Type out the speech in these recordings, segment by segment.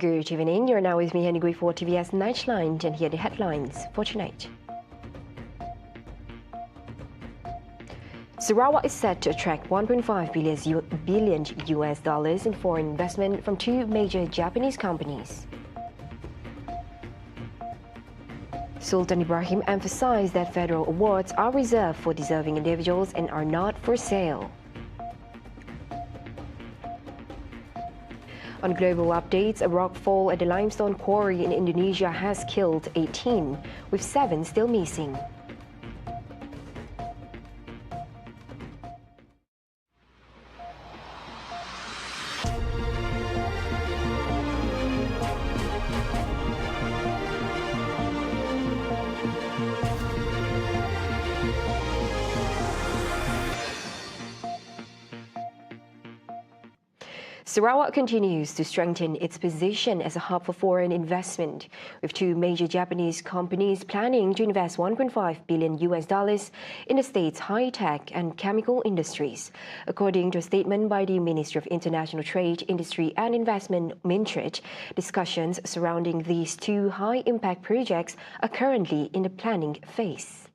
Good evening. You're now with me, Henry, for TVS Nightline, and here are the headlines for tonight. Sarawak is set to attract 1.5 billion US dollars in foreign investment from two major Japanese companies. Sultan Ibrahim emphasized that federal awards are reserved for deserving individuals and are not for sale. On global updates, a rock fall at the limestone quarry in Indonesia has killed 18, with 7 still missing. Sarawak continues to strengthen its position as a hub for foreign investment, with two major Japanese companies planning to invest 1.5 billion US dollars in the state's high-tech and chemical industries. According to a statement by the Ministry of International Trade, Industry and Investment, MINTRID, discussions surrounding these two high-impact projects are currently in the planning phase.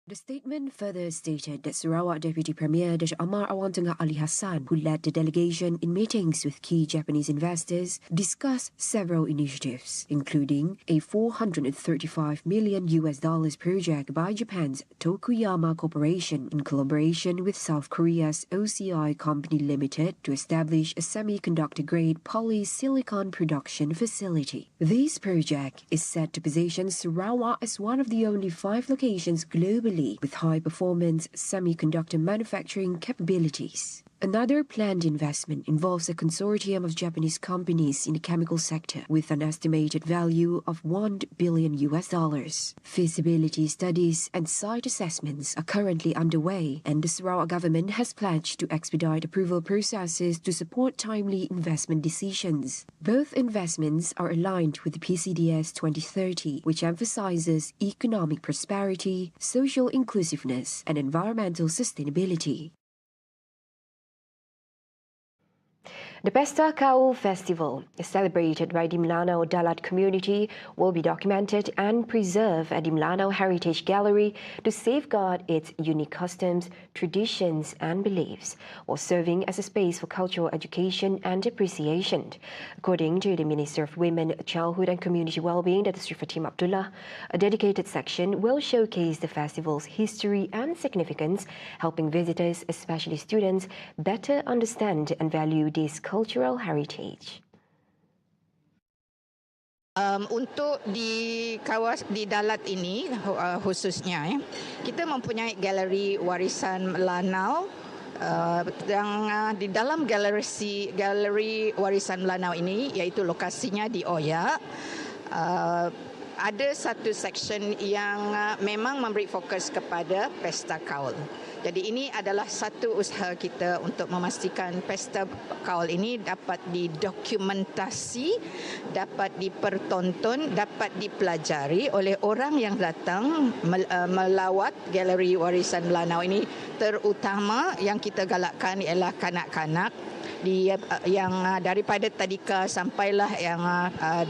The statement further stated that Sarawak Deputy Premier Datuk Amar Awang Ali Hassan, who led the delegation in meetings with key Japanese investors, discussed several initiatives, including a 435 million US dollars project by Japan's Tokuyama Corporation in collaboration with South Korea's OCI Company Limited to establish a semiconductor-grade polysilicon production facility. This project is set to position Sarawak as one of the only 5 locations globally with high-performance semiconductor manufacturing capabilities. Another planned investment involves a consortium of Japanese companies in the chemical sector with an estimated value of 1 billion US dollars. Feasibility studies and site assessments are currently underway, and the Sarawak government has pledged to expedite approval processes to support timely investment decisions. Both investments are aligned with the PCDS 2030, which emphasizes economic prosperity, social inclusiveness, and environmental sustainability. The Besta Festival, celebrated by the Melanau Dalat community, will be documented and preserved at the Melanau Heritage Gallery to safeguard its unique customs, traditions and beliefs, while serving as a space for cultural education and appreciation. According to the Minister of Women, Childhood and Community Wellbeing, Datuk Sri Fatimah Abdullah, a dedicated section will showcase the festival's history and significance, helping visitors, especially students, better understand and value this cultural heritage. Untuk di Dalat ini khususnya, kita mempunyai galeri warisan Melanau. Yang di dalam galeri warisan Melanau ini, iaitu lokasinya di Oya, ada satu section yang memang memberi fokus kepada pesta kaul. Jadi ini adalah satu usaha kita untuk memastikan pesta kaul ini dapat didokumentasi, dapat dipertonton, dapat dipelajari oleh orang yang datang melawat galeri warisan Melanau ini, terutama yang kita galakkan ialah kanak-kanak yang daripada tadika sampailah yang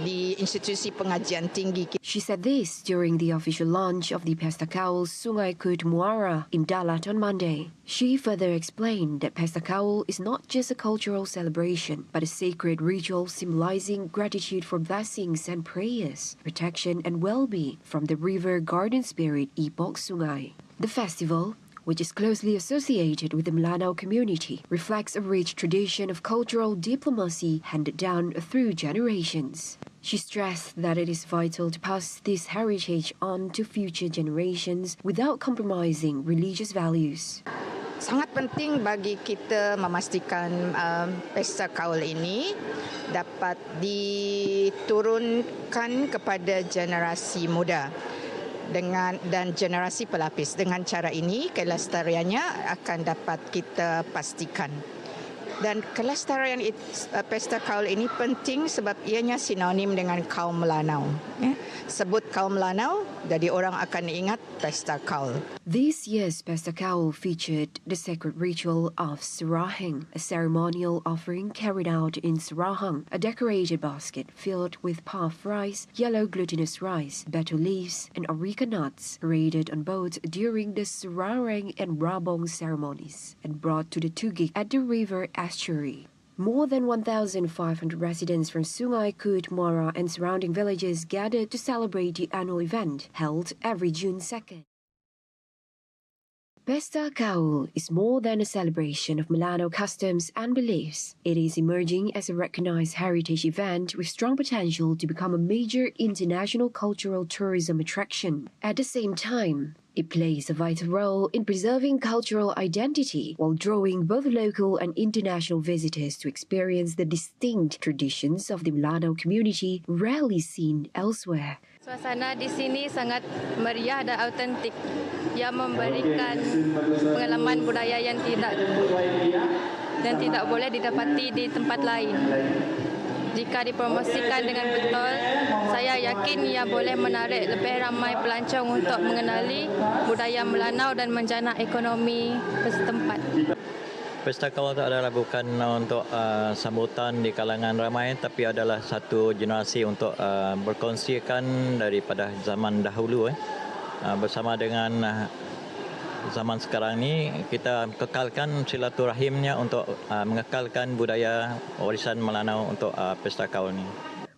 di institusi pengajian tinggi. She said this during the official launch of the Pesta Kaul Sungai Kut Muara in Dalat on Monday. She further explained that Pesta Kaul is not just a cultural celebration, but a sacred ritual symbolizing gratitude for blessings and prayers, protection and well-being from the river garden spirit Ipok Sungai. The festival, which is closely associated with the Melanau community, reflects a rich tradition of cultural diplomacy handed down through generations. She stressed that it is vital to pass this heritage on to future generations without compromising religious values. Sangat penting bagi kita memastikan pesta kaul ini dapat diturunkan kepada generasi muda dan generasi pelapis. Dengan cara ini, kelestariannya akan dapat kita pastikan. Dan kelestarian pesta kaul ini penting sebab ianya sinonim dengan kaum Melanau. Sebut kaum Melanau, jadi orang akan ingat pesta kaul. This year's Besta Kaul featured the sacred ritual of Sarahang, a ceremonial offering carried out in Sarahang, a decorated basket filled with puff rice, yellow glutinous rice, betel leaves, and areca nuts, paraded on boats during the Sararang and Rabong ceremonies, and brought to the Tugik at the river estuary. More than 1,500 residents from Sungai Kut, Muara and surrounding villages gathered to celebrate the annual event held every June 2nd. Besta Kaul is more than a celebration of Melanau customs and beliefs. It is emerging as a recognized heritage event with strong potential to become a major international cultural tourism attraction. At the same time, it plays a vital role in preserving cultural identity while drawing both local and international visitors to experience the distinct traditions of the Melanau community rarely seen elsewhere. Suasana di sini sangat meriah dan autentik yang memberikan pengalaman budaya yang tidak boleh didapati di tempat lain. Jika dipromosikan dengan betul, saya yakin ia boleh menarik lebih ramai pelancong untuk mengenali budaya Melanau dan menjana ekonomi setempat. Pesta Kaul adalah bukan untuk sambutan di kalangan ramai, tapi adalah satu generasi untuk berkongsikan daripada zaman dahulu. Bersama dengan zaman sekarang ni, kita kekalkan silaturahimnya untuk mengekalkan budaya warisan Melanau untuk Pesta Kaul ni.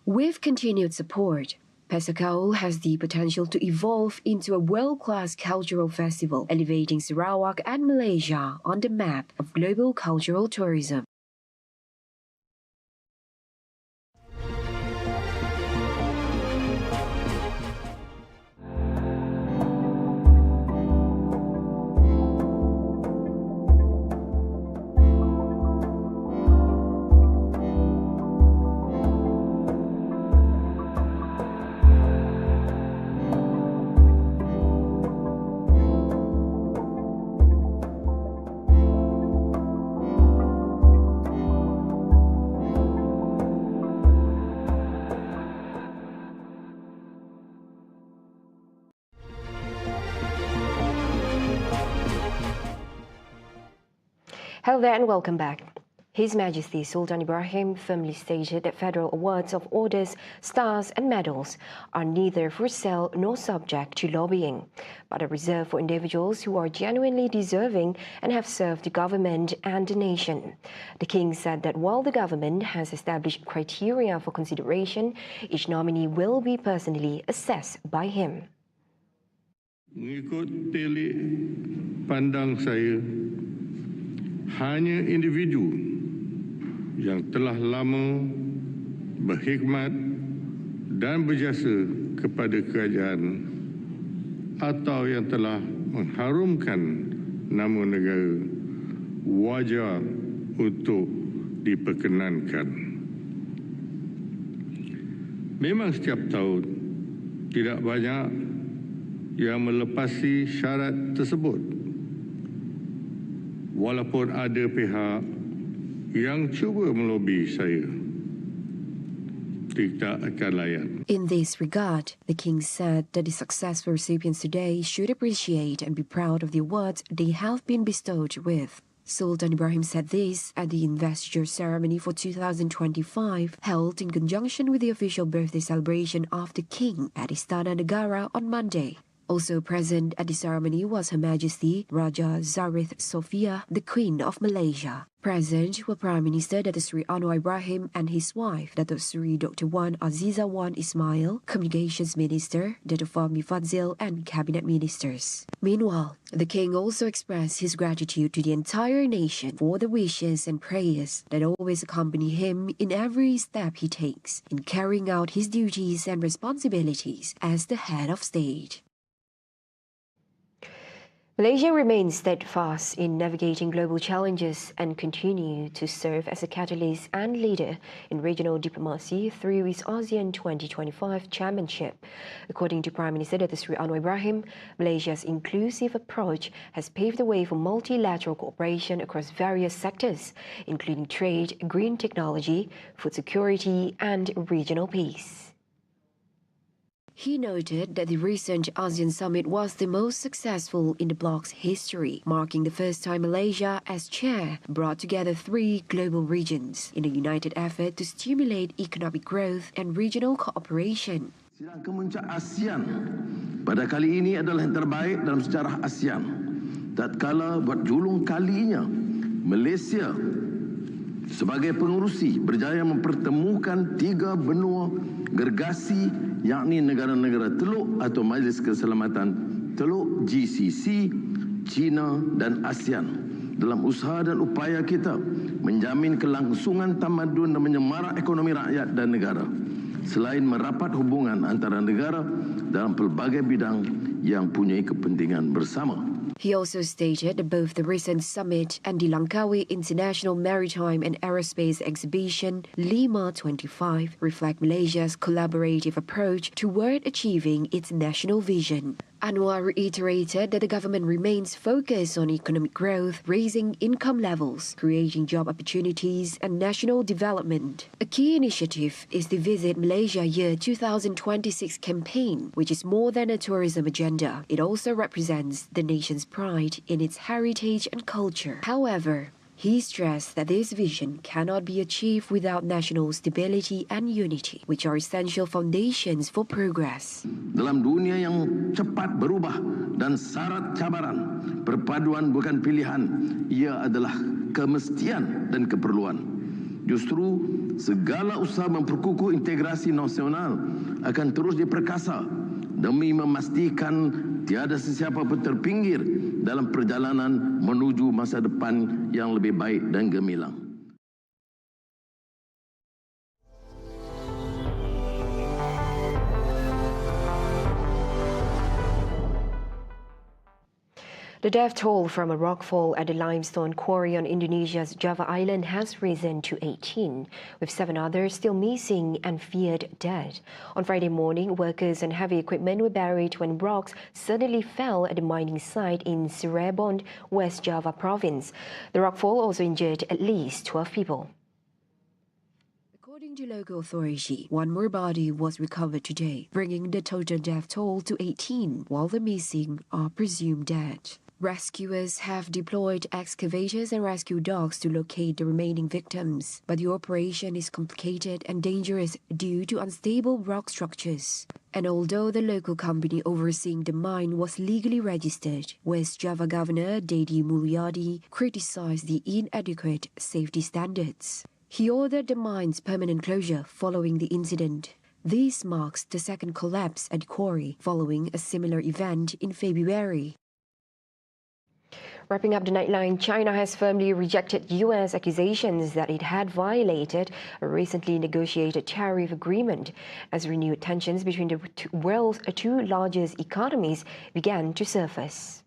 With continued support, Besta Kaul has the potential to evolve into a world-class cultural festival, elevating Sarawak and Malaysia on the map of global cultural tourism. Hello there and welcome back. His Majesty Sultan IBRAHIM firmly stated that federal awards of orders, stars and medals are neither for sale nor subject to lobbying, but are reserved for individuals who are genuinely deserving and have served the government and the nation. The King said that while the government has established criteria for consideration, each nominee will be personally assessed by him. Mengikut telik pandang saya, hanya individu yang telah lama berkhidmat dan berjasa kepada kerajaan atau yang telah mengharumkan nama negara wajar untuk diperkenankan. Memang setiap tahun tidak banyak yang melepasi syarat tersebut. Walaupun ada pihak yang cuba melobi saya, tidak akan layan. In this regard, the King said that the successful recipients today should appreciate and be proud of the awards they have been bestowed with. Sultan IBRAHIM said this at the investiture ceremony for 2025 held in conjunction with the official birthday celebration of the King at Istana Negara on Monday. Also present at the ceremony was Her Majesty Raja Zarith Sofia, the Queen of Malaysia. Present were Prime Minister Datuk Seri Anwar Ibrahim and his wife, Datuk Seri Dr. Wan Aziza Wan Ismail, Communications Minister Datuk Fahmi Fadzil and Cabinet Ministers. Meanwhile, the King also expressed his gratitude to the entire nation for the wishes and prayers that always accompany him in every step he takes in carrying out his duties and responsibilities as the head of state. Malaysia remains steadfast in navigating global challenges and continue to serve as a catalyst and leader in regional diplomacy through its ASEAN 2025 chairmanship. According to Prime Minister Datuk IBRAHIM, Malaysia's inclusive approach has paved the way for multilateral cooperation across various sectors, including trade, green technology, food security, and regional peace. He noted that the recent ASEAN summit was the most successful in the bloc's history, marking the first time Malaysia, as chair, brought together 3 global regions in a united effort to stimulate economic growth and regional cooperation. Sidang Kemuncak ASEAN pada kali ini adalah yang terbaik dalam sejarah ASEAN. Tatkala buat julung kalinya, Malaysia sebagai pengurusi berjaya mempertemukan 3 benua gergasi, yakni negara-negara Teluk atau Majlis Keselamatan Teluk GCC, China dan ASEAN dalam usaha dan upaya kita menjamin kelangsungan tamadun dan menyemarak ekonomi rakyat dan negara, selain merapat hubungan antara negara dalam pelbagai bidang yang punya kepentingan bersama. He also stated that both the recent summit and the Langkawi International Maritime and Aerospace Exhibition Lima 25 reflect Malaysia's collaborative approach toward achieving its national vision. Anwar reiterated that the government remains focused on economic growth, raising income levels, creating job opportunities, and national development. A key initiative is the Visit Malaysia Year 2026 campaign, which is more than a tourism agenda. It also represents the nation's pride in its heritage and culture. However, he stressed that this vision cannot be achieved without national stability and unity, which are essential foundations for progress. Dalam dunia yang cepat berubah dan syarat cabaran, perpaduan bukan pilihan, ia adalah kemestian dan keperluan. Justru segala usaha memperkukuh integrasi nasional akan terus diperkasa demi memastikan tiada sesiapa pun terpinggir dalam perjalanan menuju masa depan yang lebih baik dan gemilang. The death toll from a rockfall at the limestone quarry on Indonesia's Java Island has risen to 18, with 7 others still missing and feared dead. On Friday morning, workers and heavy equipment were buried when rocks suddenly fell at the mining site in Cirebon, West Java province. The rockfall also injured at least 12 people. According to local authority, 1 more body was recovered today, bringing the total death toll to 18, while the missing are presumed dead. Rescuers have deployed excavators and rescue dogs to locate the remaining victims, but the operation is complicated and dangerous due to unstable rock structures. And although the local company overseeing the mine was legally registered, West Java Governor Dedi Mulyadi criticized the inadequate safety standards. He ordered the mine's permanent closure following the incident. This marks the second collapse at the quarry following a similar event in February. Wrapping up the Nightline, China has firmly rejected U.S. accusations that it had violated a recently negotiated tariff agreement as renewed tensions between the world's 2 largest economies began to surface.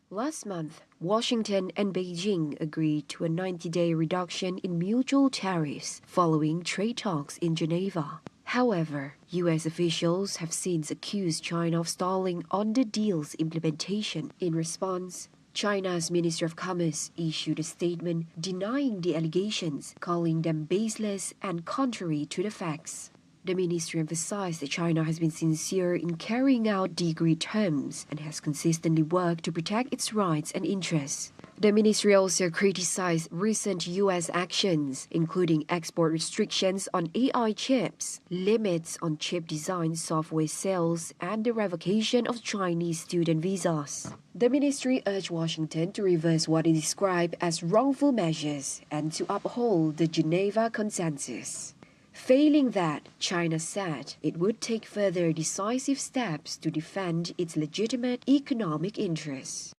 Last month, Washington and Beijing agreed to a 90-day reduction in mutual tariffs following trade talks in Geneva. However, U.S. officials have since accused China of stalling on the deal's implementation. In response, China's Ministry of Commerce issued a statement denying the allegations, calling them baseless and contrary to the facts. The ministry emphasized that China has been sincere in carrying out the agreed terms and has consistently worked to protect its rights and interests. The ministry also criticized recent U.S. actions, including export restrictions on AI chips, limits on chip design software sales, and the revocation of Chinese student visas. The ministry urged Washington to reverse what it described as wrongful measures and to uphold the Geneva Consensus. Failing that, China said it would take further decisive steps to defend its legitimate economic interests.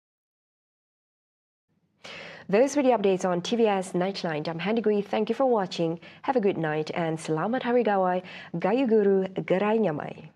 Those were the updates on TVS Nightline. I'm Handigui. Thank you for watching. Have a good night and selamat hari gawai. Gayu guru, gerai nyamai.